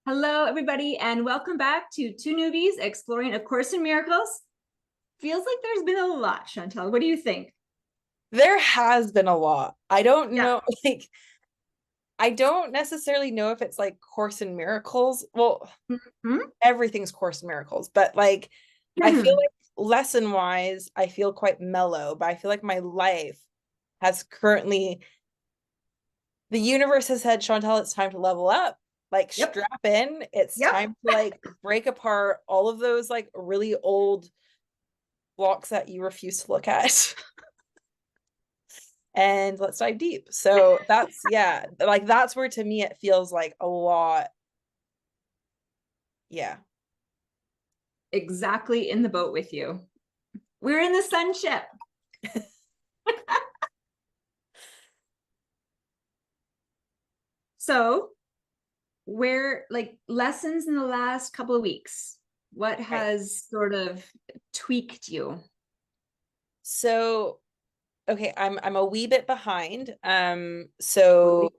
Hello, everybody, and welcome back to Two Newbies Exploring A Course in Miracles. Feels like there's been a lot, Chantal. What do you think? There has been a lot. I don't Yeah. know, I don't necessarily know if it's like Course in Miracles. Well, Mhm. everything's Course in Miracles, but like I feel like lesson wise, I feel quite mellow, but I feel like my life has currently, the universe has said, Chantal, it's time to level up. Like Yep. strap in. It's Yep. time to like break apart all of those like really old blocks that you refuse to look at. And let's dive deep. So that's, yeah, like that's where to me it feels like a lot. Yeah. Exactly in the boat with you. We're in the sunship. So, where like lessons in the last couple of weeks, what Right. has sort of tweaked you? So okay, I'm a wee bit behind. Totally.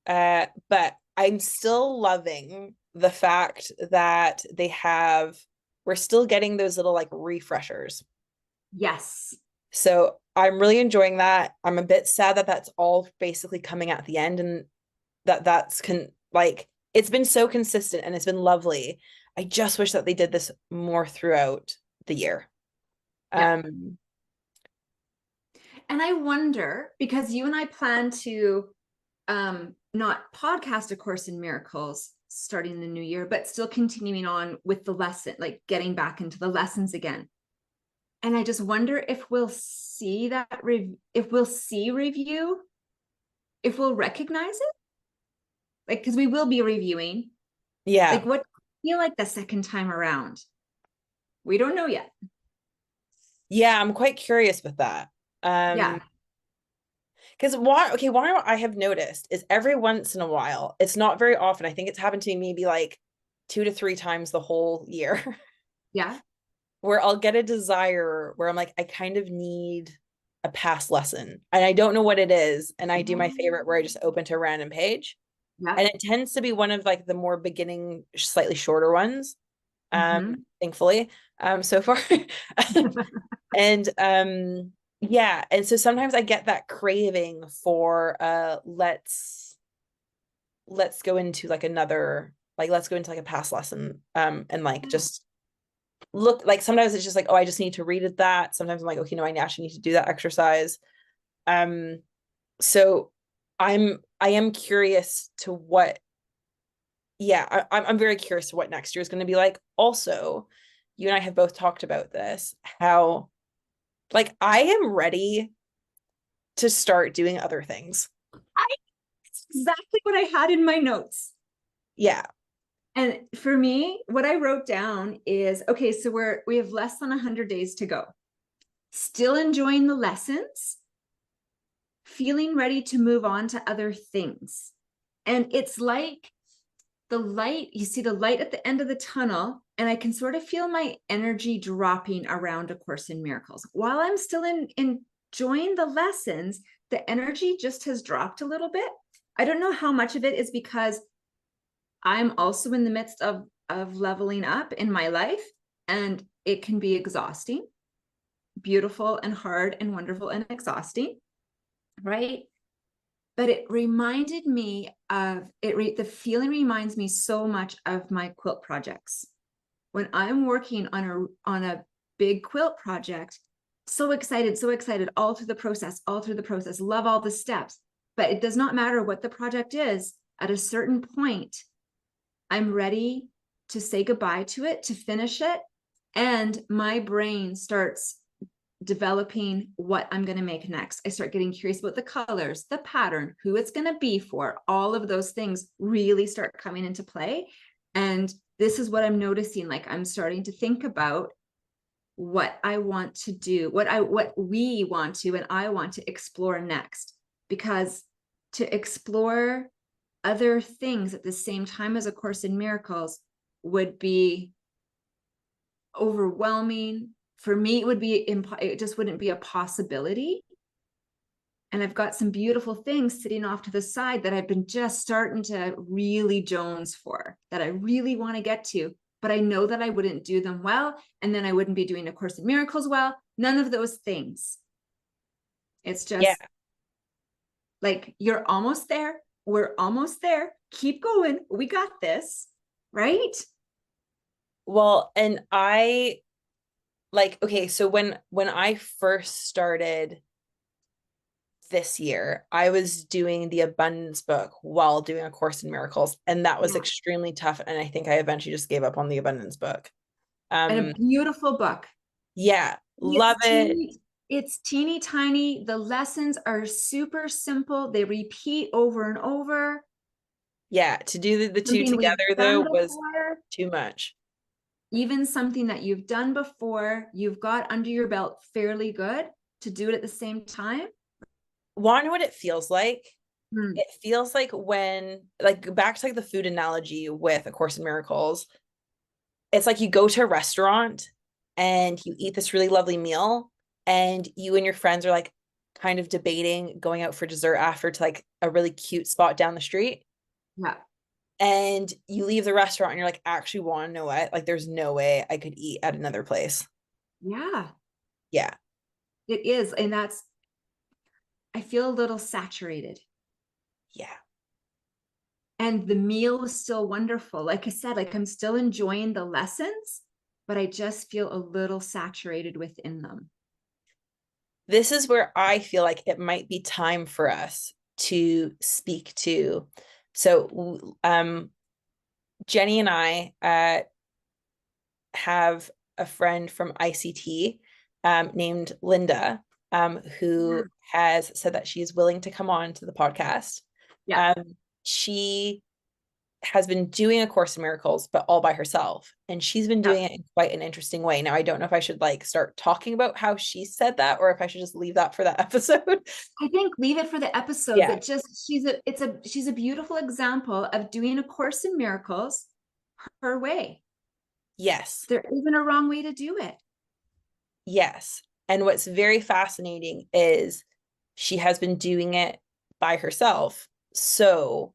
But I'm still loving the fact that we're still getting those little like refreshers. Yes. So I'm really enjoying that. I'm a bit sad that that's all basically coming at the end, and that's like it's been so consistent and it's been lovely. I just wish that they did this more throughout the year. Yeah. Um, And I wonder, because you and I plan to not podcast A Course in Miracles starting the new year, but still continuing on with the lesson, like getting back into the lessons again. And I just wonder if we'll see that if we'll see review, if we'll recognize it, like because we will be reviewing. yeah. Like what feel like the second time around? We don't know yet. Yeah, I'm quite curious with that. Yeah. Because what I have noticed is every once in a while, it's not very often. I think it's happened to me maybe like 2 to 3 times the whole year, Yeah. where I'll get a desire where I'm like, I kind of need a past lesson. And I don't know what it is. And I do my favorite where I just open to a random page. Yeah. And it tends to be one of like the more beginning, slightly shorter ones, Mm-hmm. thankfully, so far. And yeah, and so sometimes I get that craving for let's go into like another, like let's go into like a past lesson, and like just look, like sometimes it's just like, oh, I just need to read it. That sometimes I'm like, okay, no, I actually need to do that exercise. um so I am curious to what, yeah, I'm very curious to what next year is going to be like. Also, you and I have both talked about this, how like I am ready to start doing other things. I, it's exactly what I had in my notes. Yeah. And for me, what I wrote down is okay, so we have less than 100 days to go. Still enjoying the lessons, feeling ready to move on to other things. And it's like the light, you see the light at the end of the tunnel, and I can sort of feel my energy dropping around A Course in Miracles. While I'm still enjoying the lessons, the energy just has dropped a little bit. I don't know how much of it is because I'm also in the midst of leveling up in my life, and it can be exhausting, beautiful and hard and wonderful and exhausting, right? But it reminded me of it. The feeling reminds me so much of my quilt projects. When I'm working on a big quilt project, so excited all through the process, love all the steps. But it does not matter what the project is. At a certain point, I'm ready to say goodbye to it, to finish it. And my brain starts developing what I'm going to make next. I start getting curious about the colors, the pattern, who it's going to be for. All of those things really start coming into play. And this is what I'm noticing. Like I'm starting to think about what I want to do, what we want to, and I want to explore next. Because to explore other things at the same time as A Course in Miracles would be overwhelming. For me, it would be it just wouldn't be a possibility. And I've got some beautiful things sitting off to the side that I've been just starting to really Jones for, that I really want to get to, but I know that I wouldn't do them well. And then I wouldn't be doing A Course in Miracles well. None of those things. It's just like, you're almost there. We're almost there. Keep going. We got this. Right? Well, and I like, okay, so when I first started this year, I was doing the abundance book while doing A Course in Miracles, and that was extremely tough. And I think I eventually just gave up on the abundance book. And a beautiful book. Yeah, love it. It's teeny tiny. The lessons are super simple. They repeat over and over. Yeah, to do the two together though was too much. Even something that you've done before, you've got under your belt fairly good, to do it at the same time. Want to know what it feels like? It feels like when, like, back to like the food analogy with A Course in Miracles, it's like you go to a restaurant and you eat this really lovely meal, and you and your friends are like kind of debating going out for dessert after to like a really cute spot down the street. Yeah. And you leave the restaurant and you're like, actually, want to know what? Like, there's no way I could eat at another place. Yeah. Yeah. It is. And I feel a little saturated. Yeah. And the meal was still wonderful. Like I said, like, I'm still enjoying the lessons, but I just feel a little saturated within them. This is where I feel like it might be time for us to speak to. So, Jenny and I have a friend from ICT named Linda, who has said that she is willing to come on to the podcast. Yeah. She has been doing A Course in Miracles, but all by herself. And she's been doing it in quite an interesting way. Now, I don't know if I should like start talking about how she said that, or if I should just leave that for that episode. I think leave it for the episode, but just she's a beautiful example of doing A Course in Miracles her way. Yes. There isn't a wrong way to do it. Yes. And what's very fascinating is she has been doing it by herself. So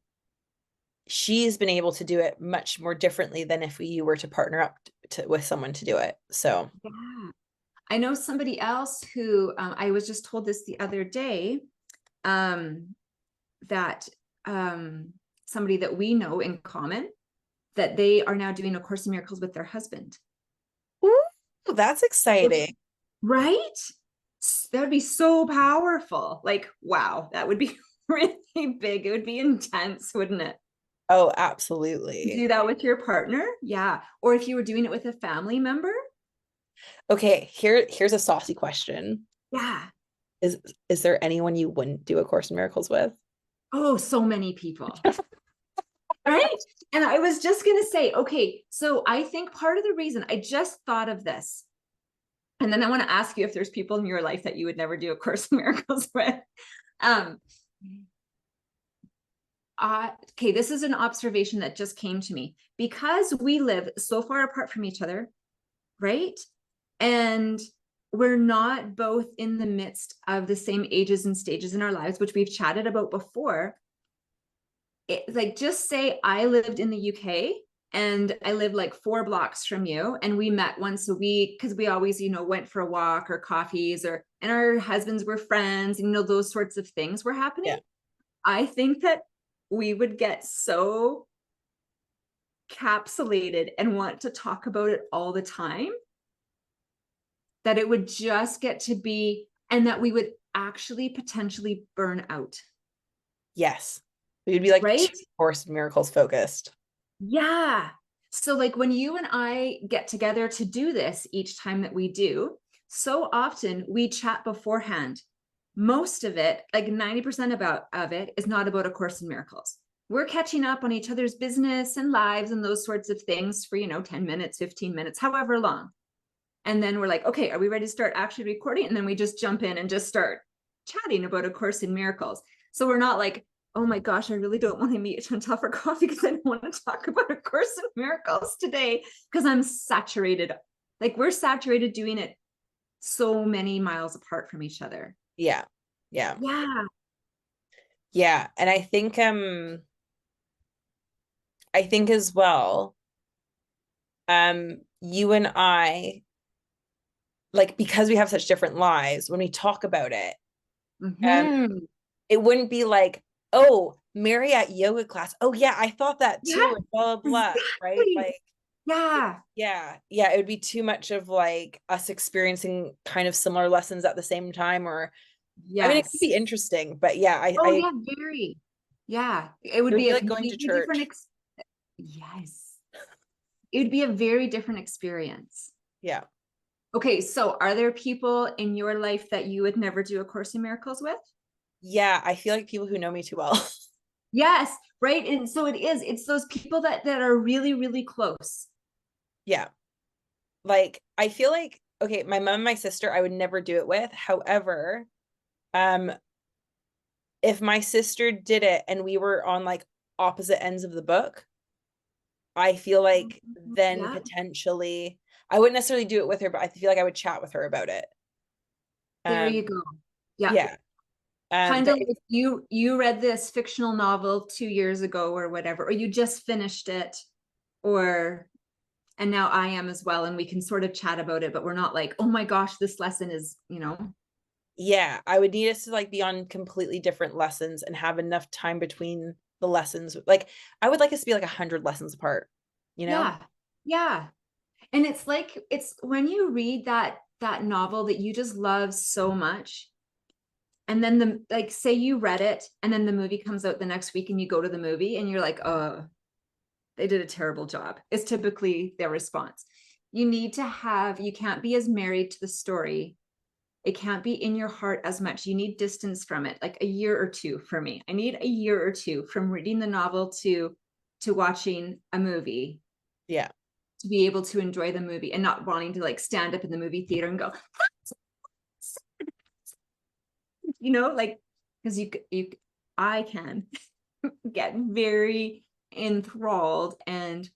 she's been able to do it much more differently than if you were to partner up with someone to do it. So yeah. I know somebody else who I was just told this the other day, that somebody that we know in common, that they are now doing A Course in Miracles with their husband. Ooh, that's exciting. Right? That would be so powerful. Like, wow, that would be really big. It would be intense, wouldn't it? Oh, absolutely. Do that with your partner? Yeah. Or if you were doing it with a family member? Okay, here's a saucy question. Yeah. Is there anyone you wouldn't do A Course in Miracles with? Oh, so many people. Right? And I was just going to say, okay, so I think part of the reason, I just thought of this, and then I want to ask you if there's people in your life that you would never do A Course in Miracles with. Okay, this is an observation that just came to me. Because we live so far apart from each other, right? And we're not both in the midst of the same ages and stages in our lives, which we've chatted about before. Like, just say I lived in the UK and I lived like 4 blocks from you, and we met once a week because we always, went for a walk or coffees, and our husbands were friends, and those sorts of things were happening. Yeah. I think that we would get so capsulated and want to talk about it all the time that it would just get to be, and that we would actually potentially burn out. Yes. We'd be like, right? Course in Miracles focused. Yeah. So like when you and I get together to do this each time that we do, so often we chat beforehand. Most of it, like 90% of it, is not about A Course in Miracles. We're catching up on each other's business and lives and those sorts of things for, 10 minutes, 15 minutes, however long. And then we're like, okay, are we ready to start actually recording? And then we just jump in and just start chatting about A Course in Miracles. So we're not like, oh my gosh, I really don't want to meet Chantal for coffee because I don't want to talk about A Course in Miracles today because I'm saturated. Like, we're saturated doing it so many miles apart from each other. Yeah. Yeah. Yeah. Yeah. And I think as well, you and I, like, because we have such different lives, when we talk about it, um, Mm-hmm. it wouldn't be like, oh, Mary at yoga class. Oh yeah, I thought that Yeah, too, and blah blah blah. Right? exactly. Like, Yeah. yeah, yeah, it would be too much of like us experiencing kind of similar lessons at the same time, or I mean, it could Yes. be interesting, but yeah, Oh yeah, very. Yeah. It it would would be be a like going to completely different church. yes. It would be a very different experience. Yeah. Okay, so are there people in your life that you would never do A Course in Miracles with? Yeah, I feel like people who know me too well. Yes, right. And so it's those people that are really, really close. Yeah. Like, I feel like, okay, my mom and my sister, I would never do it with. However, um, if my sister did it and we were on like opposite ends of the book, I feel like then Yeah, potentially I wouldn't necessarily do it with her, but I feel like I would chat with her about it. there you Um, go. Yeah. yeah. Kind But of like you read this fictional novel 2 years ago or whatever, or you just finished it, or and now I am as well, and we can sort of chat about it, but we're not like, oh my gosh, this lesson is, yeah, I would need us to like be on completely different lessons and have enough time between the lessons. Like, I would like us to be like 100 lessons apart, you know? yeah, yeah. And it's like it's when you read that novel that you just love so much, and then the like say you read it and then the movie comes out the next week and you go to the movie and you're like, oh, they did a terrible job. It's typically their response. You can't be as married to the story. It can't be in your heart as much. You need distance from it, like a year or two for me. I need a year or two from reading the novel to watching a movie Yeah. to be able to enjoy the movie and not wanting to like stand up in the movie theater and go, like because I can get very enthralled and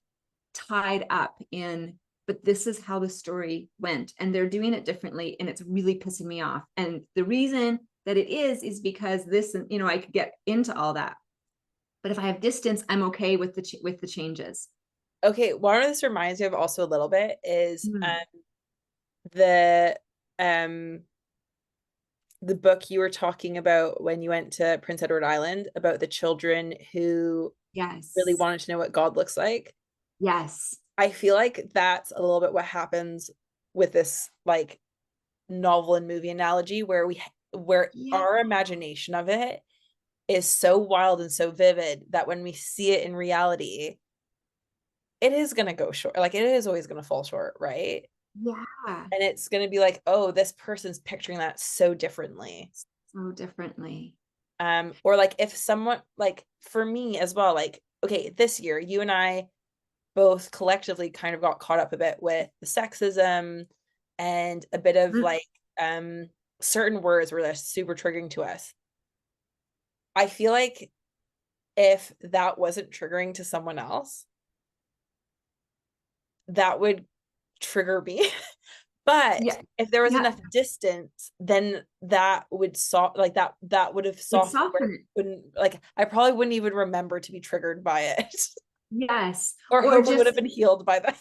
tied up in, but this is how the story went and they're doing it differently and it's really pissing me off. And the reason that it is because this, I could get into all that. But if I have distance, I'm okay with the changes. Okay, one of this reminds me of also a little bit is Mm. the um the book you were talking about when you went to Prince Edward Island about the children who really Yes. wanted to know what God looks like. Yes. I feel like that's a little bit what happens with this like novel and movie analogy where Yeah. our imagination of it is so wild and so vivid that when we see it in reality, it is going to go short. Like, it is always going to fall short, right? Yeah. And it's going to be like, oh, this person's picturing that so differently. So differently. Or like if someone, like for me as well, like, okay, this year you and I both collectively kind of got caught up a bit with the sexism and a bit of Mm. like certain words were just super triggering to us. I feel like if that wasn't triggering to someone else, that would trigger me. But Yeah. if there was Yeah. enough distance, then that would like that would have Would softened where it soften it. wouldn't, like, I probably wouldn't even remember to be triggered by it. Yes. Or Or hopefully would have just been healed by that.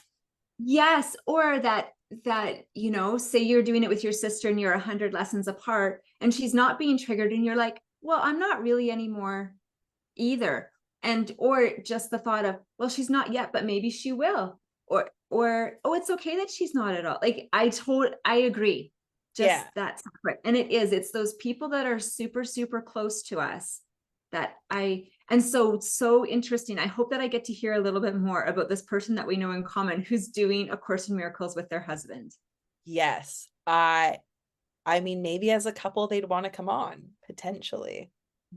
yes. Or that, say you're doing it with your sister and you're 100 lessons apart and she's not being triggered and you're like, well, I'm not really anymore either. And or just the thought of, well, she's not yet, but maybe she will. Or oh, it's okay that she's not at all. Like I agree. Just Yeah. that's separate. And it's those people that are super, super close to us that and so interesting. I hope that I get to hear a little bit more about this person that we know in common who's doing A Course in Miracles with their husband. Yes. I mean, maybe as a couple they'd want to come on, potentially.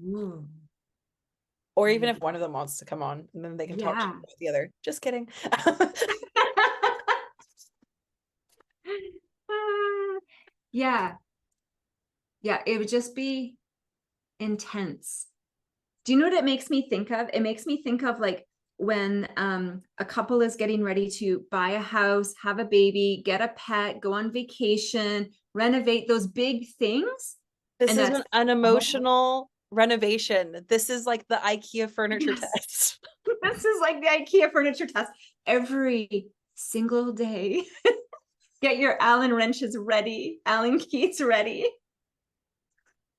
Ooh. Or even if one of them wants to come on, and then they can talk to Yeah. the other. Just kidding. Yeah. Yeah. It would just be intense. Do you know what it makes me think of? It makes me think of like when a couple is getting ready to buy a house, have a baby, get a pet, go on vacation, renovate those big things. This And is that's an unemotional renovation. This is like the IKEA furniture yes. test. This is like the IKEA furniture test every single day. Get your Allen wrenches ready, Allen keys ready.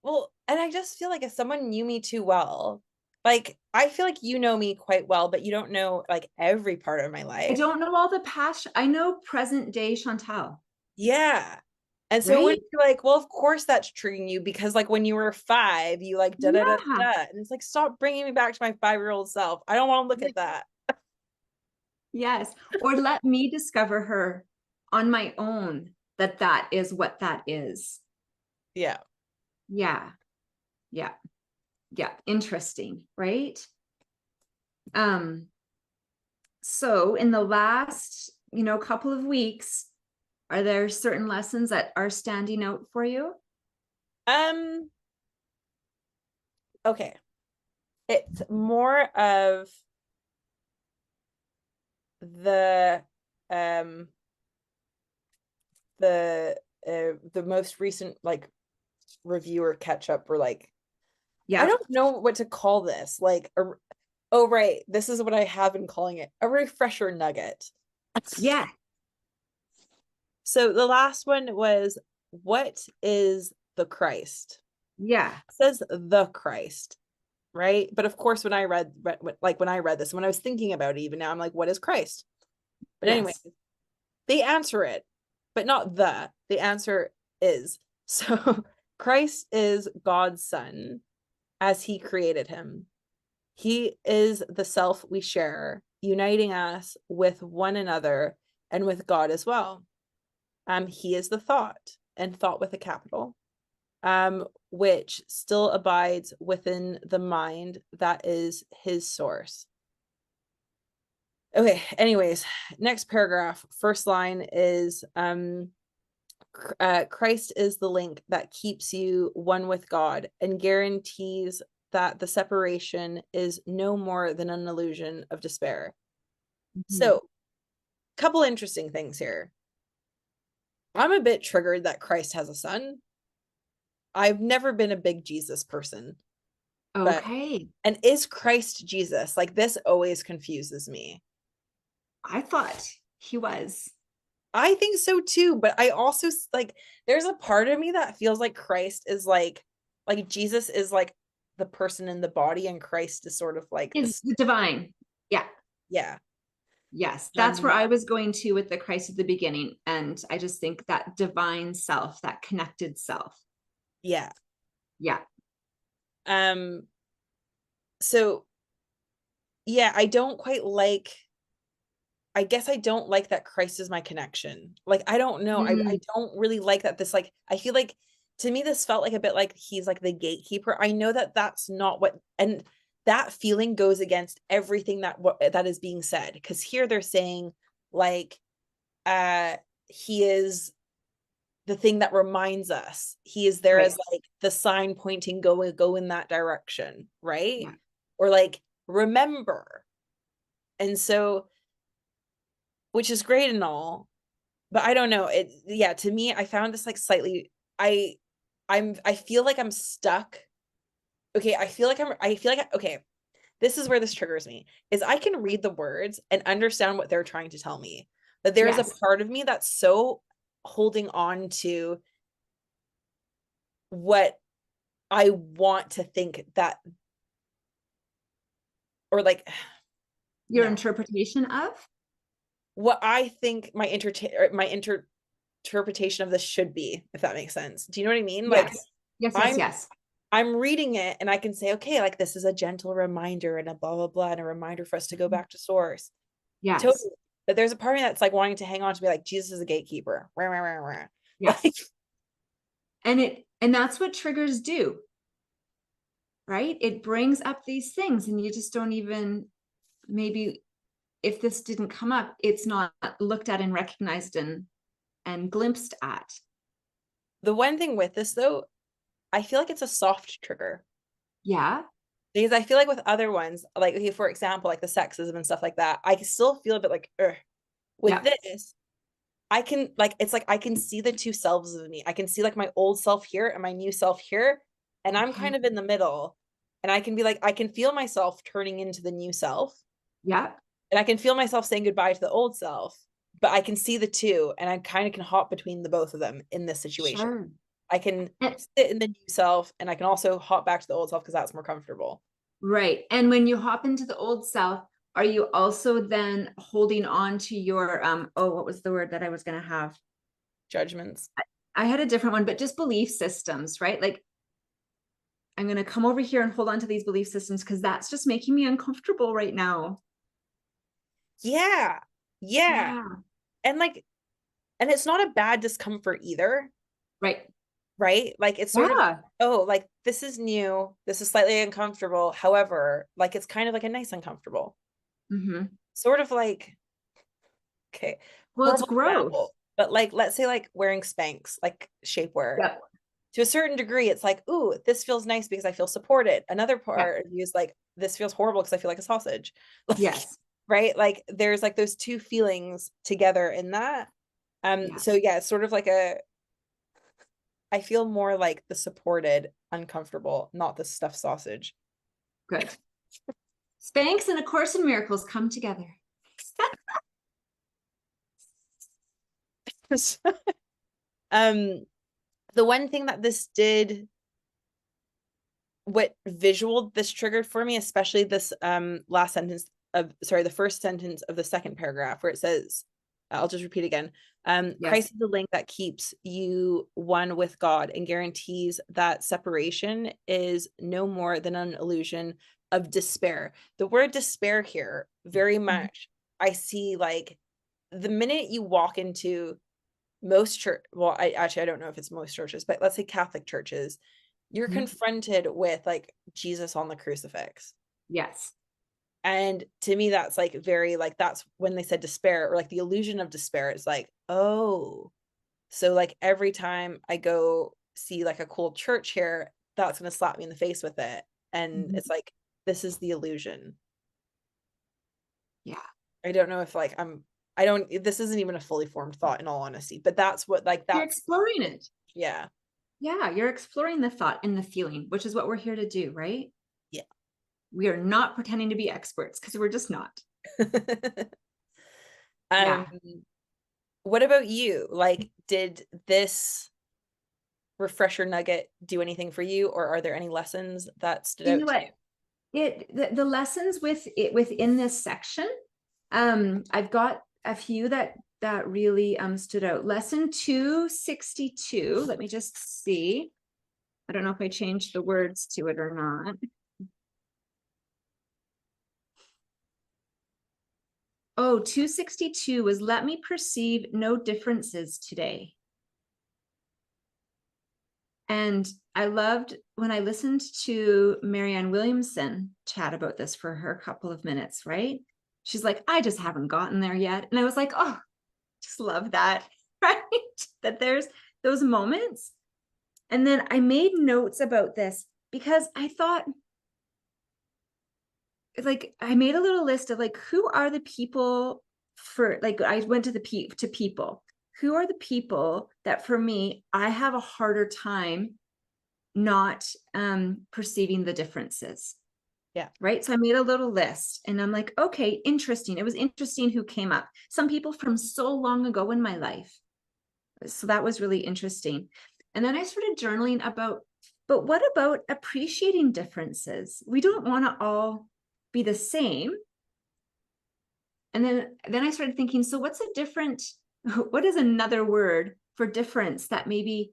Well, and I just feel like if someone knew me too well, like I feel like you know me quite well, but you don't know like every part of my I life. don't know all the past. I know present day Chantal, Yeah. And so when right? you're like, well, of course that's triggering you because like when you were 5, you like da da da Yeah. da, and it's like stop bringing me back to my 5-year-old self. I don't want to look at that. Yes. Or let me discover her on my own that that is what that is. Yeah. Yeah. Yeah. Yeah. Interesting, right? Um, so in the last, couple of weeks, are there certain lessons that are standing out for you? Um, okay. It's more of the um the most recent like review or catch up or like I Yeah. don't know what to call this. Like oh right, this is what I have been calling it. A refresher nugget. Yeah. So the last one was what is the Christ? Yeah. It says the Christ, right? But of course when I when I read this, when I was thinking about it even now, I'm like, what is Christ? But anyway, Yes. they answer it, but not the answer is. So Christ is God's son as he created him. He is the self we share, uniting us with one another and with God as well. He is the thought, and thought with a capital, which still abides within the mind that is his source. Okay, anyways, next paragraph, first line is Christ is the link that keeps you one with God and guarantees that the separation is no more than an illusion of despair. Mhm. So, couple interesting things here. I'm a bit triggered that Christ has a son. I've never been a big Jesus person, but Okay. and is Christ Jesus? Like this always confuses me. I thought he was. I think so too, but I also like there's a part of me that feels like Christ is like Jesus is like the person in the body and Christ is sort of like Is this. the divine. Yeah. Yeah. Yes. That's where Um I was going to with the Christ at the beginning. And I just think that divine self, that connected self. yeah. Yeah. Um so yeah, I don't quite like I guess I don't like that Christ is my connection. Like I don't know. I Mm, don't really like that this like I feel like to me this felt like a bit like he's like the gatekeeper. I know that that's not what and that feeling goes against everything that what that is being said because here they're saying like uh he is the thing that reminds us. He is there right. as like the sign pointing go in that direction, right? Yeah. Or like remember. And so which is great and all, but I don't know. It yeah, to me, I found this like slightly I feel like I'm stuck. Okay, I feel like okay, this is where this triggers me. Is I can read the words and understand what they're trying to tell me. But there is a Yes. part of me that's so holding on to what I want to think that or like Your no. interpretation of? What I think my interpretation of this should be, if that makes sense. Do you know what I mean? Like Yes. Yes. Yes. I'm Yes. I'm reading it and I can say, okay, like this is a gentle reminder and a blah blah blah and a reminder for us to go back to source. Yes. Totally. But there's a part of me that's like wanting to hang on to be like, Jesus is a gatekeeper. Rah, rah, rah, rah. Like, Yes. And that's what triggers do, right? It brings up these things and you just don't even maybe if this didn't come up, it's not looked at and recognized and glimpsed at. the one thing with this though, I feel like it's a soft trigger. Yeah. Because I feel like with other ones, like okay, for example, like the sexism and stuff like that, I still feel a bit like, ugh. With Yeah. this, I can like, it's like I can see the two selves of me. I can see like my old self here and my new self here, and I'm kind of in the middle. And I can be like, I can feel myself turning into the new self, Yeah, and I can feel myself saying goodbye to the old self, but I can see the two, and I kind of can hop between the both of them in this situation. sure. I can And- sit in the new self, and I can also hop back to the old self because that's more comfortable. right. And when you hop into the old self, are you also then holding on to your oh, what was the word that I was going to have? Judgments. I had a different one, but just belief systems, right? Like I'm going to come over here and hold on to these belief systems because that's just making me uncomfortable right now. Yeah. Yeah. Yeah. And like, and it's not a bad discomfort either, Right. right? Like it's sort of, Yeah. oh, like this is new, this is slightly uncomfortable. However, like it's kind of like a nice uncomfortable. Mm-hmm. Sort of like, okay, Well, it's horrible growth. example, but like let's say like wearing Spanx, like shapewear. Yep. To a certain degree, it's like, ooh, this feels nice because I feel supported. Another Yeah. part of you is like, this feels horrible because I feel like a sausage. Like, Yes. right? Like there's like those two feelings together in that. Yeah. So yeah, it's sort of like a, I feel more like the supported, uncomfortable, not the stuffed sausage. Good. Spanx and A Course in Miracles come together. um, the one thing that this did, what visual this triggered for me, especially this last sentence of, sorry, the first sentence of the second paragraph where it says, I'll just repeat again. Yes. Christ is the link that keeps you one with God and guarantees that separation is no more than an illusion of despair. The word despair here, very much, I see like the minute you walk into most church, well, I don't know if it's most churches, but let's say Catholic churches, you're Mhm. confronted with like Jesus on the crucifix. Yes. And to me, that's like very like, that's when they said despair, or like the illusion of despair. It's like, oh, so like every time I go see like a cool church here, that's going to slap me in the face with it. And Mhm. it's like, this is the illusion. Yeah. I don't know if like I don't, this isn't even a fully formed thought in all honesty, but that's what like, You're that's, exploring it. yeah. Yeah. You're exploring the thought and the feeling, which is what we're here to do, right? Yeah. We are not pretending to be experts because we're just not. um, Yeah. what about you? Like, did this refresher nugget do anything for you, or are there any lessons that stood You out know to what? you? The lessons with it within this section, I've got a few that really stood out. Lesson 262. Let me just see. I don't know if I changed the words to it or not. Oh, 262 was let me perceive no differences today. And I loved when I listened to Marianne Williamson chat about this for her couple of minutes, right? She's like, I just haven't gotten there yet. And I was like, oh, just love that, right? That there's those moments. And then I made notes about this because I thought, like, I made a little list of like, who are the people for, like, I went to to people. Who are the people that for me, I have a harder time not perceiving the differences? Yeah. Right. So I made a little list and I'm like, okay, interesting. It was interesting who came up. Some people from so long ago in my life. So that was really interesting. And then I started journaling about, but what about appreciating differences? We don't want to all be the same. And then I started thinking, so what's a different, what is another word for difference that maybe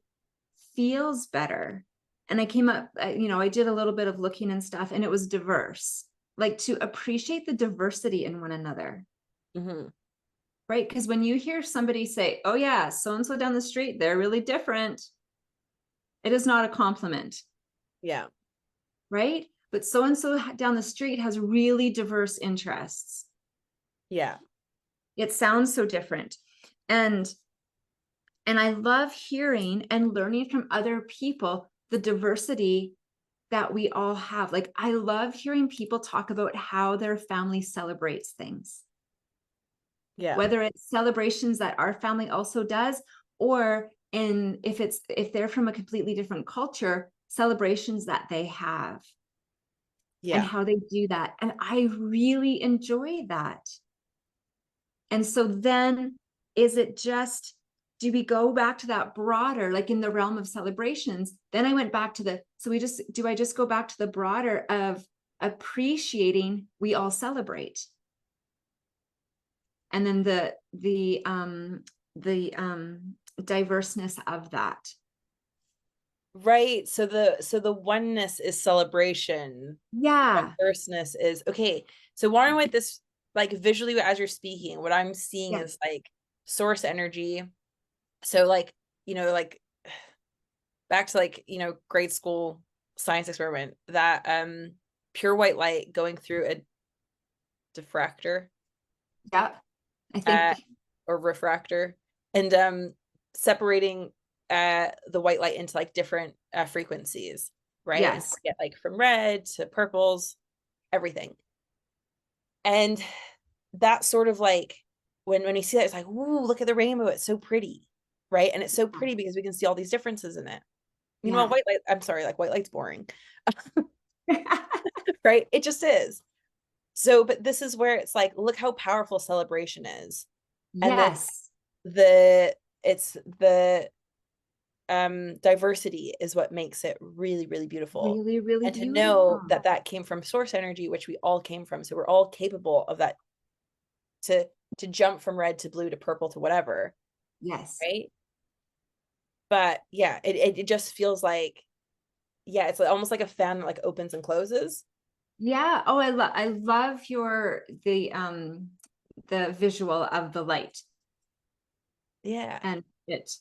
feels better? And I came up, I did a little bit of looking and stuff, and it was diverse, like to appreciate the diversity in one another. Mm-hmm. Right? Because when you hear somebody say, oh yeah, so-and-so down the street, they're really different, it is not a compliment. Yeah. Right? But so-and-so down the street has really diverse interests. Yeah. It sounds so different. And I love hearing and learning from other people the diversity that we all have. Like, I love hearing people talk about how their family celebrates things. Yeah. whether it's celebrations that our family also does, or if they're from a completely different culture, celebrations that they have and Yeah. how they do that. And I really enjoy that. And so then is it just, do we go back to that broader, like in the realm of celebrations? Then I went back to do I just go back to the broader of appreciating we all celebrate? And then the diverseness of that. Right. So the oneness is celebration. Yeah. Diverseness is okay. So wondering what this, like, visually as you're speaking, what I'm seeing Yeah. is like source energy. So like, like back to like, grade school science experiment, that pure white light going through a diffractor, Yeah. I uh think, or refractor, and separating the white light into like different frequencies, right? And yes. get like from red to purples, everything. And that sort of like, when you see that, it's like, ooh, look at the rainbow, it's so pretty, right? And it's so pretty because we can see all these differences in it. Meanwhile, Yeah. white light, I'm sorry, like white light's boring. Right? It just is. So, but this is where it's like, look how powerful celebration is. And then Yes. it's the diversity is what makes it really, really beautiful. Really, really And to know beautiful. that that came from source energy, which we all came from. So we're all capable of that, to jump from red to blue to purple to whatever, Yes. right? But yeah, it just feels like, yeah, it's like, almost like a fan that like opens and closes. Yeah. Oh, I love the visual of the light Yeah. and it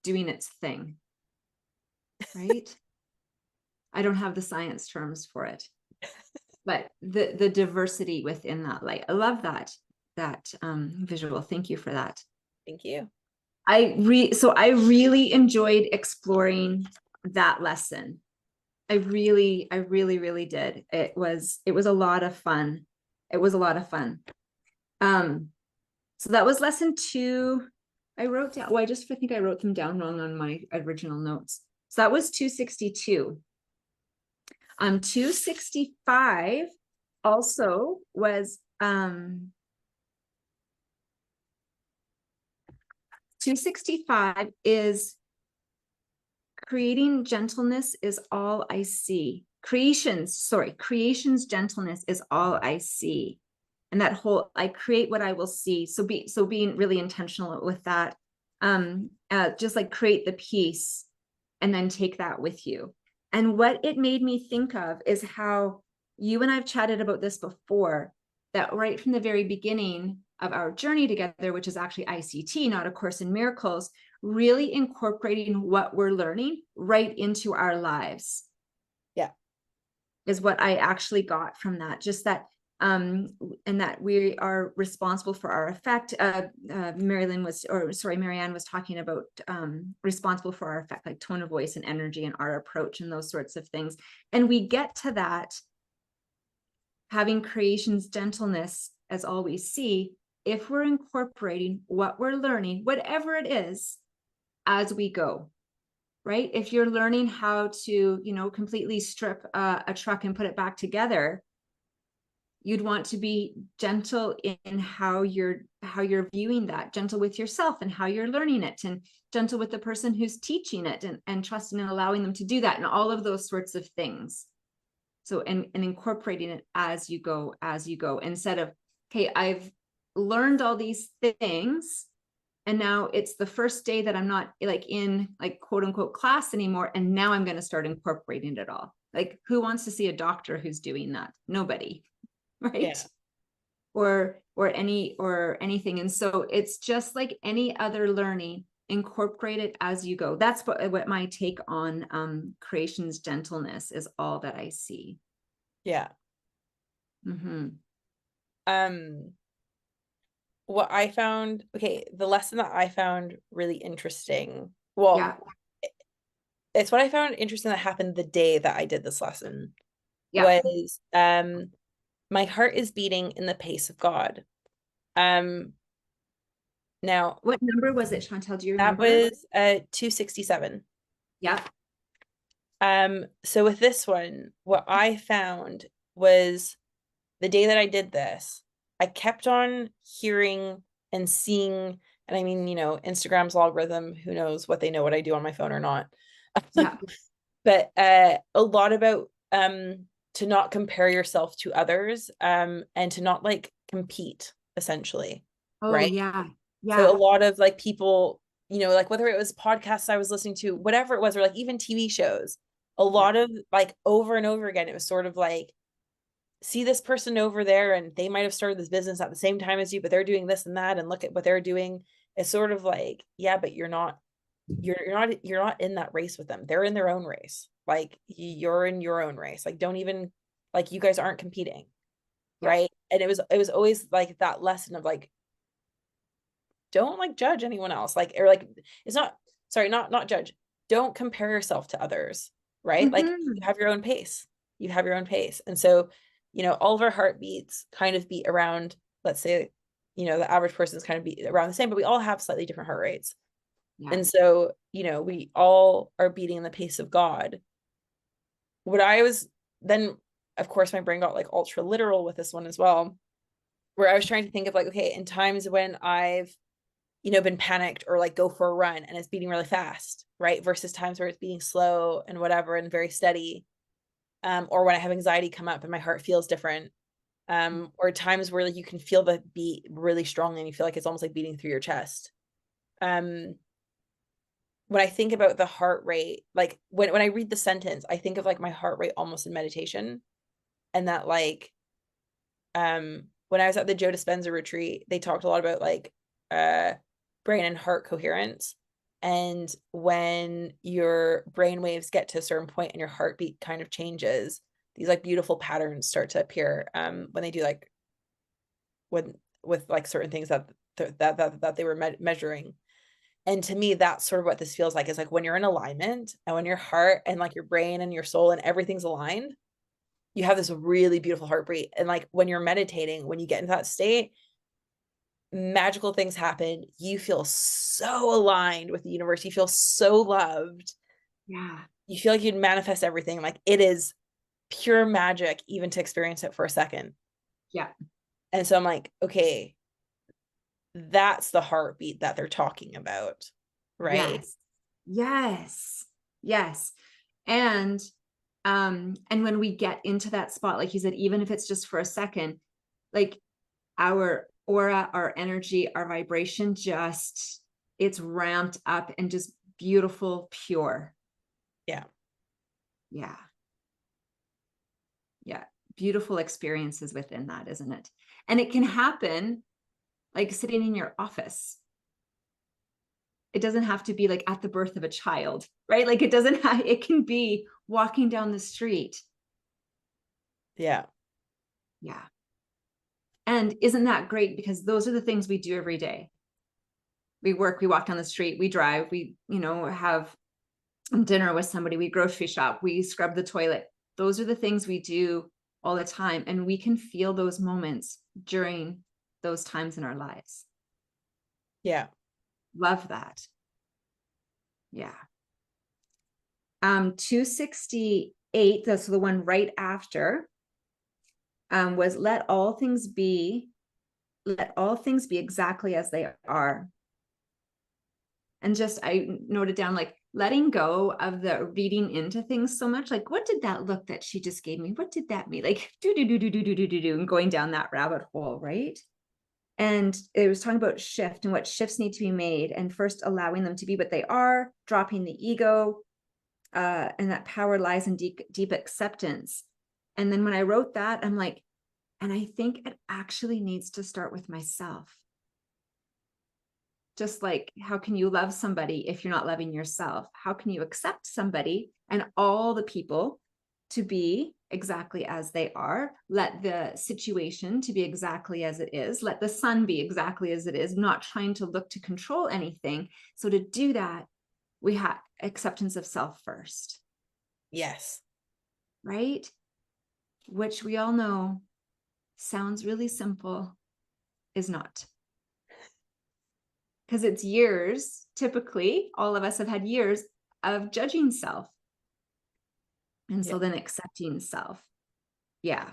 doing its thing, right? I don't have the science terms for it, but the diversity within that light. I love that visual. Thank you for that. Thank you. So I really enjoyed exploring that lesson. I really did. It was a lot of fun. It was a lot of fun. So that was lesson 2. I wrote down, well, I think I wrote them down wrong on my original notes. So that was 262. 265 also was 265 is creating gentleness is all I see. Creation's gentleness is all I see. And that whole, I create what I will see. So being really intentional with that. Just like create the peace and then take that with you. And what it made me think of is how you and I've chatted about this before, that right from the very beginning of our journey together, which is actually ICT, not A Course in Miracles, really incorporating what we're learning right into our lives. Yeah. Is what I actually got from that. Just that, and that we are responsible for our effect. Marianne was talking about responsible for our effect, like tone of voice and energy and our approach and those sorts of things. And we get to that, having creation's gentleness as all we see, if we're incorporating what we're learning, whatever it is, as we go, right? If you're learning how to, completely strip a truck and put it back together, you'd want to be gentle in how you're viewing that, gentle with yourself and how you're learning it, and gentle with the person who's teaching it, and trusting and allowing them to do that, and all of those sorts of things. So, and incorporating it as you go, instead of, okay, I've learned all these things, and now it's the first day that I'm not like in like quote unquote class anymore, and now I'm going to start incorporating it all. Like, who wants to see a doctor who's doing that? Nobody. Right. Yeah. Or anything. And so it's just like any other learning, incorporate it as you go. That's what my take on creation's gentleness is, all that I see. Yeah. Mm-hmm. What I found, okay, the lesson that I found really interesting, well, Yeah. it's what I found interesting that happened the day that I did this lesson, Yeah. was my heart is beating in the pace of God. Now What number was it, Chantal? Do you that remember? was 267. Yeah. So with this one, what I found was the day that I did this, I kept on hearing and seeing, and I mean, Instagram's algorithm, who knows what they know what I do on my phone or not. Yeah. But a lot about to not compare yourself to others, and to not like compete, essentially, Oh, right? yeah. So a Yeah. lot of like people, like whether it was podcasts I was listening to, whatever it was, or like even TV shows, a Yeah. lot of like over and over again, it was sort of like, see this person over there and they might have started this business at the same time as you, but they're doing this and that, and look at what they're doing. It's sort of like, yeah, but you're not in that race with them. They're in their own race. Like you're in your own race. Like don't even, like, you guys aren't competing, Yeah. right? And it was always like that lesson of like, don't like judge anyone else, like, or like, it's not, sorry, not judge, don't compare yourself to others, right? Like you Hmm. have your own pace, and so all of our heartbeats kind of beat around, let's say, the average person's kind of beat around the same, but we all have slightly different heart rates. Yeah. And so we all are beating the pace of God. What I was then, of course, my brain got like ultra literal with this one as well, where I was trying to think of like, okay, in times when I've been panicked or like go for a run and it's beating really fast, right? Versus times where it's beating slow and whatever and very steady. Or when I have anxiety come up and my heart feels different. Or times where like you can feel the beat really strongly and you feel like it's almost like beating through your chest. When I think about the heart rate, like when I read the sentence, I think of like my heart rate almost in meditation. And that like when I was at the Joe Dispenza retreat, they talked a lot about like brain and heart coherence. And when your brain waves get to a certain point and your heartbeat kind of changes, these like beautiful patterns start to appear when they do like when with like certain things that they were measuring. And to me, that's sort of what this feels like, is like when you're in alignment and when your heart and like your brain and your soul and everything's aligned, you have this really beautiful heartbeat. And like when you're meditating, when you get into that state, magical things happen. You feel so aligned with the universe. You feel so loved. Yeah. You feel like you'd manifest everything. Like it is pure magic, even to experience it for a second. Yeah. And so I'm like, okay, that's the heartbeat that they're talking about, right? Yes. Yes. Yes. And when we get into that spot, like you said, even if it's just for a second, like our aura, our energy, our vibration, just it's ramped up and just beautiful, pure. Yeah. Yeah. Yeah. Beautiful experiences within that, isn't it? And it can happen like sitting in your office. It doesn't have to be like at the birth of a child, right? Like it doesn't have, it can be walking down the street. Yeah. Yeah. And isn't that great? Because those are the things we do every day. We work, we walk down the street, we drive, we, have dinner with somebody, we grocery shop, we scrub the toilet. Those are the things we do all the time. And we can feel those moments during those times in our lives. Yeah. Love that. Yeah. 268, that's the one right after, was let all things be exactly as they are. And just, I noted down like letting go of the reading into things so much, like what did that look that she just gave me, what did that mean, like and going down that rabbit hole, right? And it was talking about shift and what shifts need to be made, and first allowing them to be what they are, dropping the ego, and that power lies in deep acceptance. And then when I wrote that, I'm like, and I think it actually needs to start with myself. Just like, how can you love somebody if you're not loving yourself? How can you accept somebody and all the people to be exactly as they are? Let the situation to be exactly as it is. Let the sun be exactly as it is, not trying to look to control anything. So to do that, we have acceptance of self first. Yes. Right? Which we all know sounds really simple, is not. Because it's years, typically, all of us have had years of judging self. And so then accepting self. Yeah.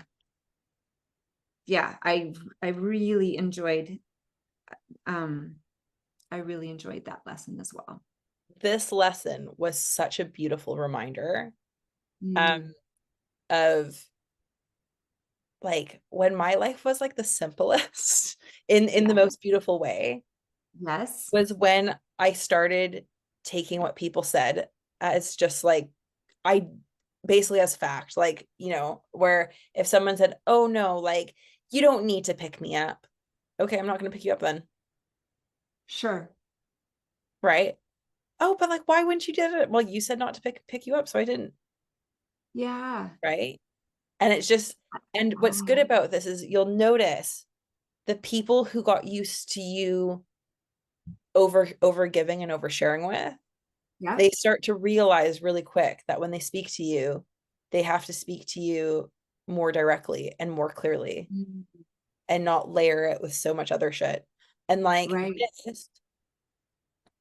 Yeah, I really enjoyed that lesson as well. This lesson was such a beautiful reminder Mm. of like when my life was like the simplest in the most beautiful way. Yes. Was when I started taking what people said as just like, I basically as fact, like, you know, where if someone said, oh no, like, you don't need to pick me up. Okay, I'm not going to pick you up then. Sure. Right. Oh, but like, why wouldn't you do it? Well, you said not to pick you up, so I didn't. Yeah. Right. And it's just, and what's good about this is you'll notice the people who got used to you over giving and oversharing with, Yeah. they start to realize really quick that when they speak to you, they have to speak to you more directly and more clearly Mm. and not layer it with so much other shit. And like, Right.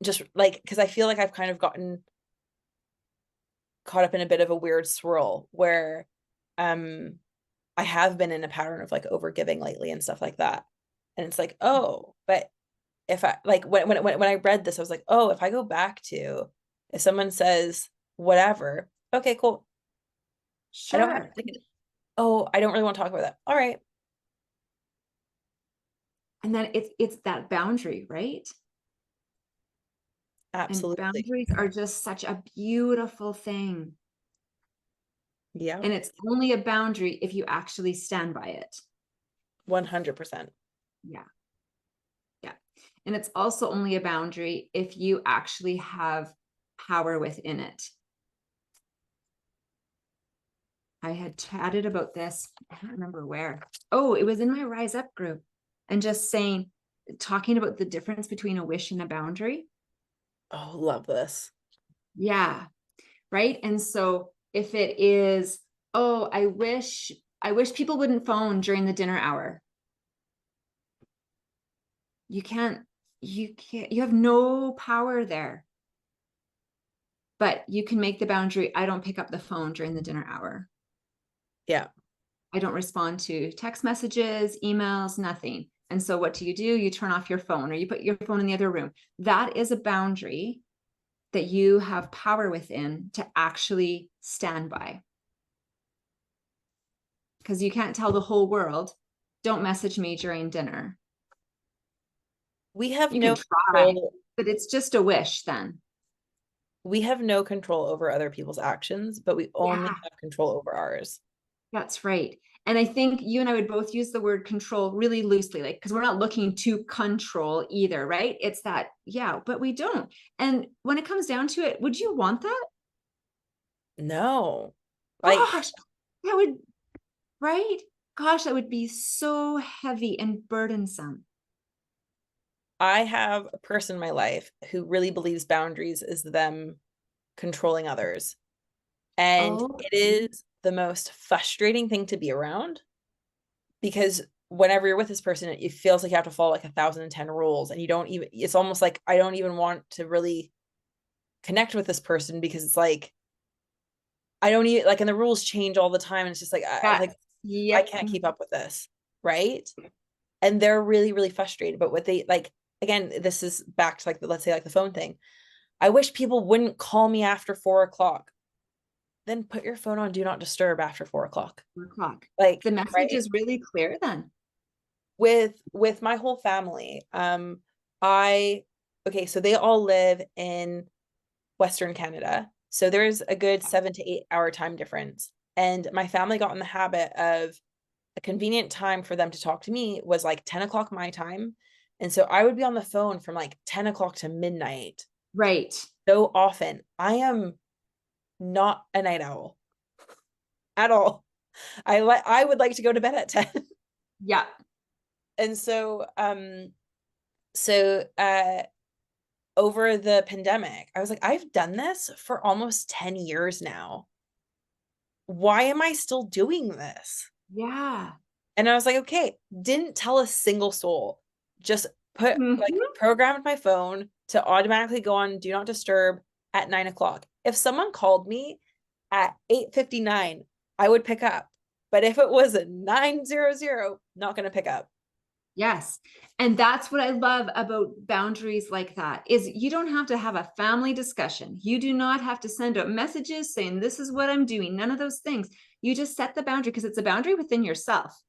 just like, because I feel like I've kind of gotten caught up in a bit of a weird swirl where I have been in a pattern of like overgiving lately and stuff like that. And it's like, oh, but if I like when I read this, I was like, oh, if I go back to if someone says whatever, okay, cool. I don't have Sure. to oh, I don't really want to talk about that. All right. And then it's that boundary, right? And Absolutely. boundaries are just such a beautiful thing. Yeah. And it's only a boundary if you actually stand by it. 100%. Yeah. Yeah. And it's also only a boundary if you actually have power within it. I had chatted about this. I don't remember where. Oh, it was in my Rise Up group, and just talking about the difference between a wish and a boundary. Oh, love this. Yeah. Right. And so if it is, oh, I wish people wouldn't phone during the dinner hour. You can't, you have no power there. But you can make the boundary. I don't pick up the phone during the dinner hour. Yeah. I don't respond to text messages, emails, nothing. And so what do? You turn off your phone or you put your phone in the other room. That is a boundary that you have power within to actually stand by. Because you can't tell the whole world, don't message me during dinner. We have You can no try, control. but it's just a wish then. We have no control over other people's actions, but we only Yeah, have control over ours. that's right. And I think you and I would both use the word control really loosely, like, because we're not looking to control either, right? It's that, yeah, but we don't. And when it comes down to it, would you want that? No. Like Gosh, that would, right? Gosh, that would be so heavy and burdensome. I have a person in my life who really believes boundaries is them controlling others. And Oh, it is the most frustrating thing to be around because whenever you're with this person, it feels like you have to follow like 1,010 rules and you don't even, it's almost like I don't even want to really connect with this person because it's like, I don't even like, and the rules change all the time. And it's just like, yeah. I Yep. can't keep up with this. Right. And they're really, really frustrated. But what they like, again, this is back to like, let's say like the phone thing. I wish people wouldn't call me after 4 o'clock. Then put your phone on do not disturb after 4 o'clock. 4 o'clock. Like, The message right. is really clear then. With my whole family, I okay, so they all live in Western Canada. So there's a good 7 to 8 hour time difference. And my family got in the habit of a convenient time for them to talk to me was like 10 o'clock my time. And so I would be on the phone from like 10 o'clock to midnight Right. so often. I am not a night owl at all. I would like to go to bed at 10. Yeah. And so over the pandemic, I was like, I've done this for almost 10 years now. Why am I still doing this? Yeah. And I was like, okay, didn't tell a single soul. just put like Mhm. programmed my phone to automatically go on do not disturb at 9 o'clock. If someone called me at 8:59, I would pick up. But if it was a 9:00, not gonna pick up. Yes. And that's what I love about boundaries like that is you don't have to have a family discussion. You do not have to send out messages saying this is what I'm doing. None of those things. You just set the boundary because it's a boundary within yourself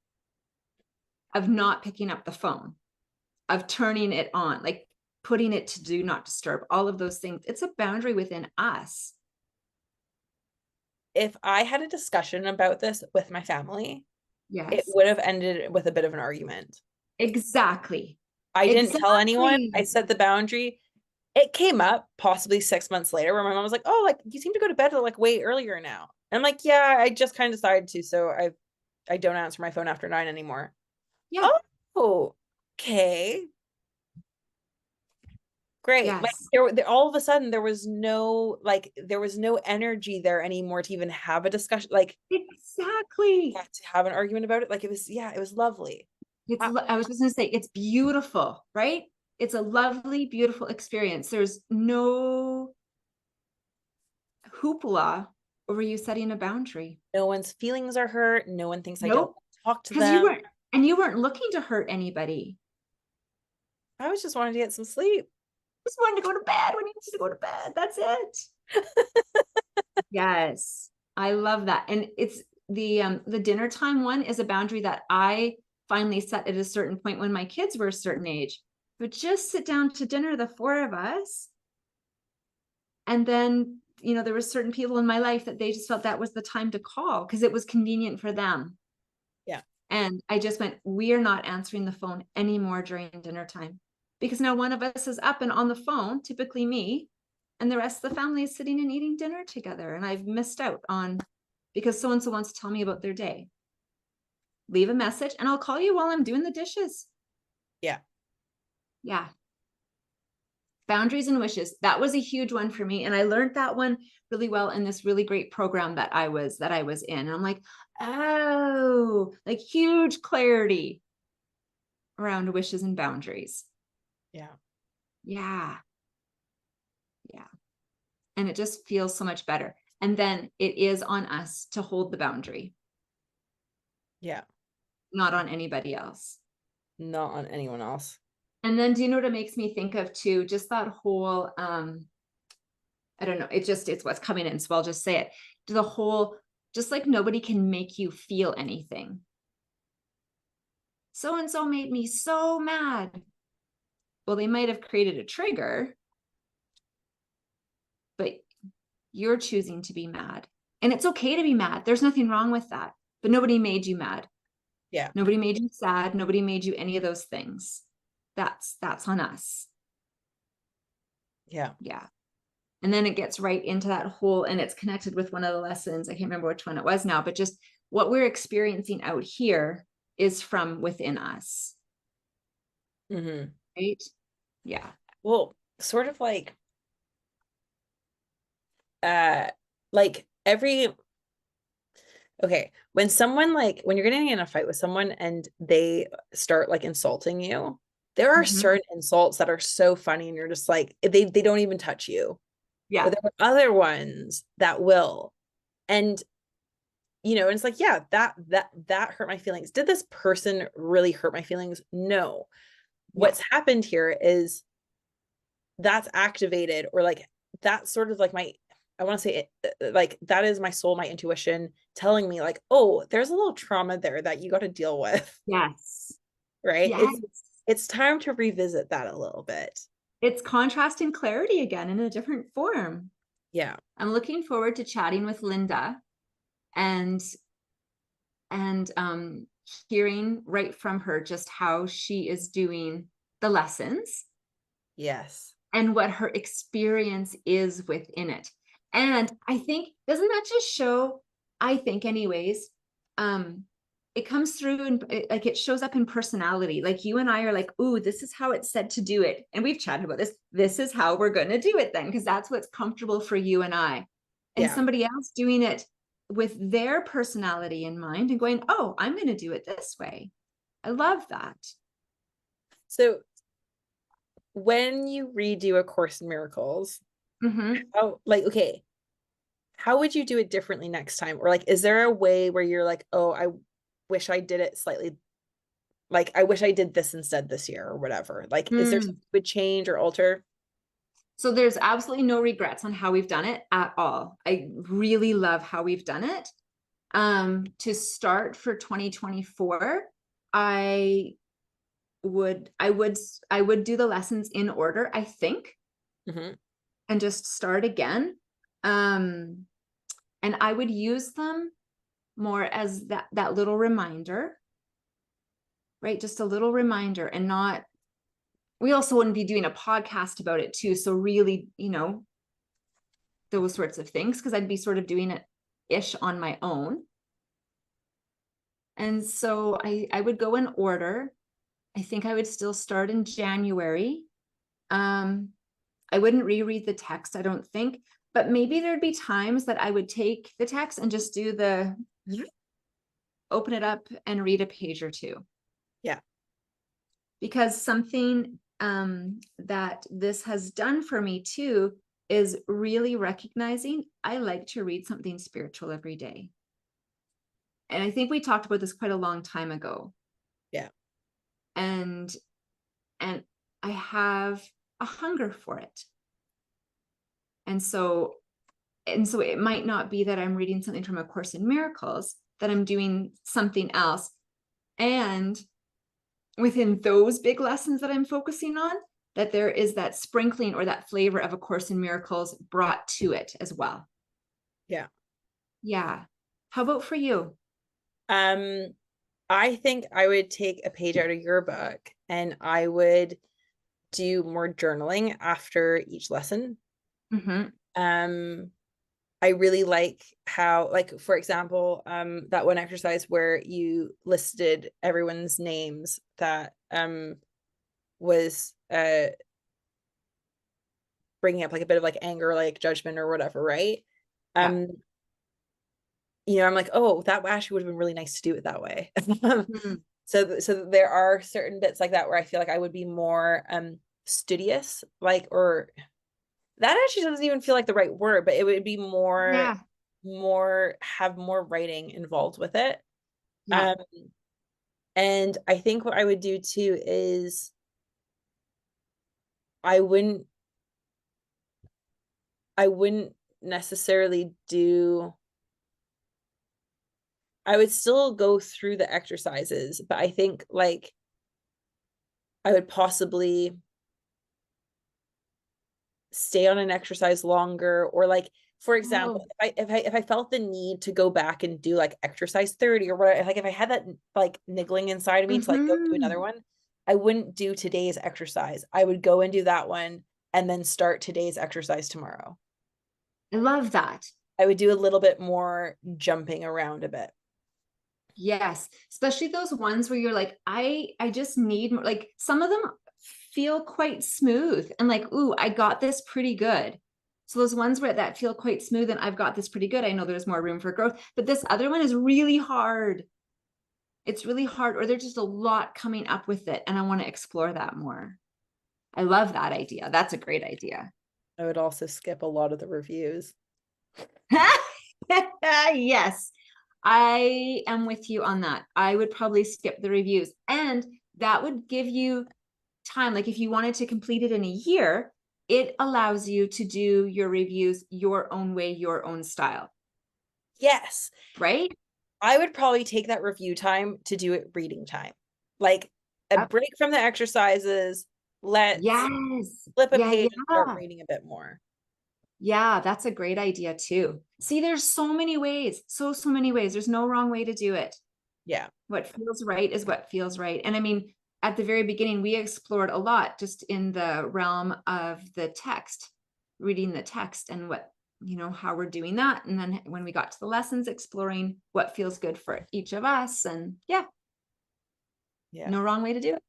of not picking up the phone, of turning it on, like putting it to do not disturb, all of those things. It's a boundary within us. If I had a discussion about this with my family, it Yes. would have ended with a bit of an argument. Exactly. I didn't tell anyone. I Exactly. set the boundary. It came up possibly 6 months later where my mom was like, "Oh, like you seem to go to bed like way earlier now." And I'm like, "Yeah, I just kind of decided to, so I don't answer my phone after 9 anymore." Yeah. Oh, okay. Great. Like Yes. all of a sudden there was no energy there anymore to even have a discussion, like Exactly. to have an argument about it. Like it was, yeah, it was lovely. Uh, I was just going to say, it's beautiful, right? It's a lovely, beautiful experience. There's no hoopla over you setting a boundary. no one's feelings are hurt. No one thinks I don't Nope. talk to Because you them. weren't, and you weren't looking to hurt anybody. I was just wanting to get some sleep. Just wanted to go to bed when you needed to go to bed. That's it. Yes. I love that. And it's the dinner time one is a boundary that I finally set at a certain point when my kids were a certain age. But just sit down to dinner, the four of us. And then, there were certain people in my life that they just felt that was the time to call because it was convenient for them. Yeah. And I just went, we are not answering the phone anymore during dinner time because now one of us is up and on the phone, typically me, and the rest of the family is sitting and eating dinner together. And I've missed out on because so and so wants to tell me about their day. Leave a message and I'll call you while I'm doing the dishes. Yeah. Yeah. Boundaries and wishes. That was a huge one for me. And I learned that one really well in this really great program that I was in. And I'm like, oh, like huge clarity around wishes and boundaries. Yeah. Yeah. Yeah. And it just feels so much better. And then it is on us to hold the boundary, Yeah. not on anybody else. Not on anyone else. And then do you know what it makes me think of too? Just that whole I don't know, it's what's coming in. So I'll just say it. The whole, just like nobody can make you feel anything. So and so made me so mad. Well, they might have created a trigger, but you're choosing to be mad. And it's okay to be mad. There's nothing wrong with that. But nobody made you mad. Yeah. Nobody made you sad. Nobody made you any of those things. That's on us. Yeah. Yeah. And then it gets right into that whole, and it's connected with one of the lessons. I can't remember which one it was now, but just what we're experiencing out here is from within us. Mm-hmm. Right? Yeah. Well, sort of uh like every okay, when someone when you're getting in a fight with someone and they start insulting you, there are Mhm. certain insults that are so funny and you're just like they don't even touch you. But Yeah. there are other ones that will. And it's like, yeah, that hurt my feelings. Did this person really hurt my feelings? No. Yeah. What's happened here is that's activated, or that's sort of my, I want to say it, that is my soul, my intuition telling me oh, there's a little trauma there that you got to deal with. Yes. Right. Yes. It's time to revisit that a little bit. It's contrast and clarity again in a different form. Yeah. I'm looking forward to chatting with Linda and hearing right from her just how she is doing the lessons Yes. and what her experience is within it. And I think, doesn't that just show, I think anyways, it comes through and it shows up in personality. Like you and I are like, ooh, this is how it's said to do it. And we've chatted about this. This is how we're going to do it then, because that's what's comfortable for you and I. And Yeah. somebody else doing it with their personality in mind and going, oh, I'm going to do it this way. I love that. So when you redo A Course in Miracles, how, like, okay, how would you do it differently next time? Or like, is there a way where you're like, oh, I wish I did it slightly, like, I wish I did this instead this year or whatever. Like, is there something you would change or alter? So there's absolutely no regrets on how we've done it at all. I really love how we've done it. To start for 2024, I would do the lessons in order, I think, and just start again. And I would use them more as that little reminder, right? Just a little reminder, and not, we also wouldn't be doing a podcast about it too. So really, those sorts of things, because I'd be sort of doing it ish on my own. And so I would go in order. I think I would still start in January. I wouldn't reread the text, I don't think, but maybe there'd be times that I would take the text and just do the open it up and read a page or two. Yeah. Because something that this has done for me too is really recognizing I like to read something spiritual every day. And I think we talked about this quite a long time ago. Yeah. And I have a hunger for it. And so it might not be that I'm reading something from A Course in Miracles, that I'm doing something else. And within those big lessons that I'm focusing on, that there is that sprinkling or that flavor of A Course in Miracles brought to it as well. Yeah. Yeah. How about for you? I think I would take a page out of your book and I would do more journaling after each lesson. I really like how, like, for example, that one exercise where you listed everyone's names that was bringing up like a bit of like anger, like judgment or whatever, right? Yeah. I'm like, oh, that actually would have been really nice to do it that way. So there are certain bits like that where I feel like I would be more studious, like, or that actually doesn't even feel like the right word, but it would be more have more writing involved with it. Yeah. And I think what I would do too is I wouldn't necessarily do, I would still go through the exercises, but I think like I would possibly stay on an exercise longer, or like, for example, if I felt the need to go back and do like exercise 30 or whatever, like if I had that like niggling inside of me to like go do another one, I wouldn't do today's exercise. I would go and do that one and then start today's exercise tomorrow. I love that. I would do a little bit more jumping around a bit. Yes, especially those ones where you're like, I just need more, like some of them feel quite smooth and like, ooh, I got this pretty good. So those ones where that feel quite smooth and I've got this pretty good, I know there's more room for growth, but this other one is really hard. It's really hard, or there's just a lot coming up with it. And I want to explore that more. I love that idea. That's a great idea. I would also skip a lot of the reviews. Yes, I am with you on that. I would probably skip the reviews, and that would give you time. Like if you wanted to complete it in a year, it allows you to do your reviews your own way, your own style. Yes. Right? I would probably take that review time to do it reading time. Like a break from the exercises. Let's flip a page and start reading a bit more. Yeah, that's a great idea too. See, there's so many ways, so many ways. There's no wrong way to do it. Yeah. What feels right is what feels right. And I mean, at the very beginning, we explored a lot just in the realm of the text, reading the text and what, how we're doing that. And then when we got to the lessons, exploring what feels good for each of us. And yeah, no wrong way to do it.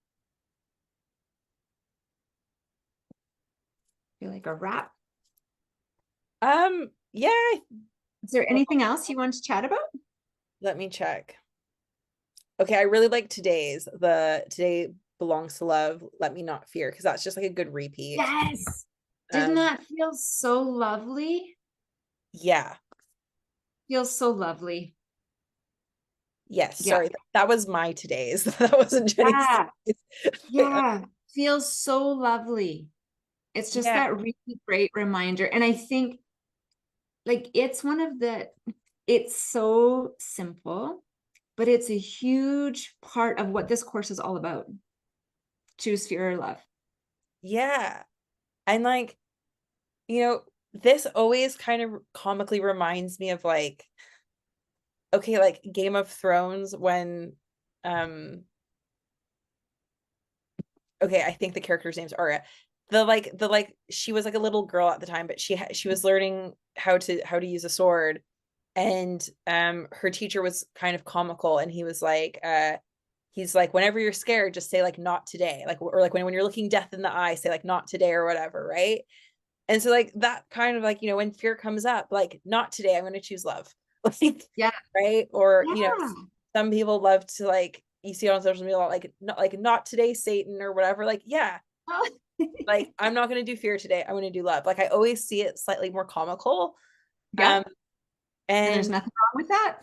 Feel like a wrap. Yeah. Is there anything else you want to chat about? Let me check. Okay, I really like today belongs to love, let me not fear, because that's just like a good repeat. Yes. Didn't that feel so lovely? Yeah. Feels so lovely. Yes. Yeah. Sorry. That was my today's. That wasn't Jenny's. Yeah. Yeah. Feels so lovely. It's just Yeah. that really great reminder. And I think like it's one of the, it's so simple, but it's a huge part of what this course is all about. Choose fear or love. Yeah. And like, you know, this always kind of comically reminds me of like, okay, like Game of Thrones when, okay, I think the character's name's Arya. The she was like a little girl at the time, but she was learning how to use a sword, and her teacher was kind of comical, and he's like, whenever you're scared, just say like not today, like, or like when you're looking death in the eye, say like not today or whatever, right? And so like that kind of like, when fear comes up, like not today, I'm going to choose love. Like, Yeah. right? Or Yeah. some people love to like, you see on social media a lot, like not today, Satan, or whatever. Like, yeah, Oh. like I'm not going to do fear today, I'm going to do love. Like I always see it slightly more comical. Yeah. um And there's and nothing wrong with that.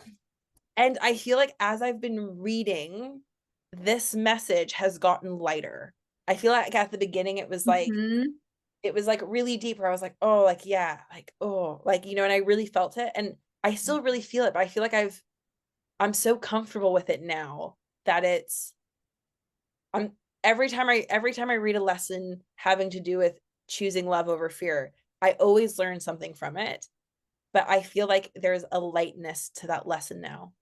and I feel like as I've been reading, this message has gotten lighter. I feel like at the beginning Mhm. it was like really deep, where I was like, oh, like, yeah, like, oh, like, and I really felt it, and I still really feel it, but I feel like I'm so comfortable with it now that I'm every time I read a lesson having to do with choosing love over fear, I always learn something from it, but I feel like there's a lightness to that lesson now.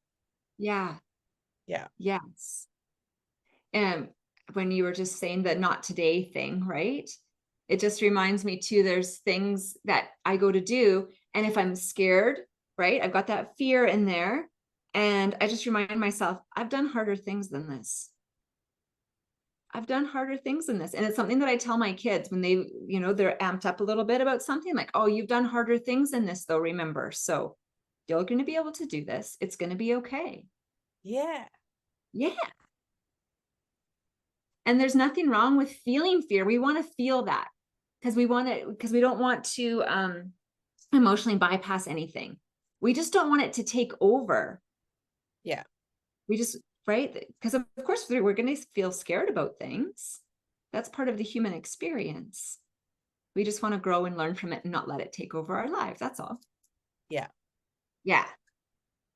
Yeah. Yeah. Yes. And when you were just saying the not today thing, right? It just reminds me too, there's things that I go to do. And if I'm scared, right? I've got that fear in there. And I just remind myself, I've done harder things than this. I've done harder things than this. And it's something that I tell my kids when they, they're amped up a little bit about something like, oh, you've done harder things than this, though, remember. So you're going to be able to do this. It's going to be okay. Yeah. Yeah. And there's nothing wrong with feeling fear. We want to feel that because we don't want to emotionally bypass anything. We just don't want it to take over. Yeah. We just, right? Because of course we're going to feel scared about things. That's part of the human experience. We just want to grow and learn from it and not let it take over our lives. That's all. Yeah. Yeah.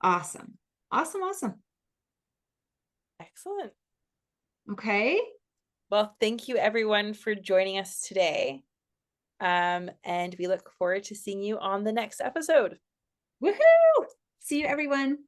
Awesome. Awesome. Awesome. Excellent. Okay. Well, thank you everyone for joining us today. And we look forward to seeing you on the next episode. Woohoo! See you, everyone.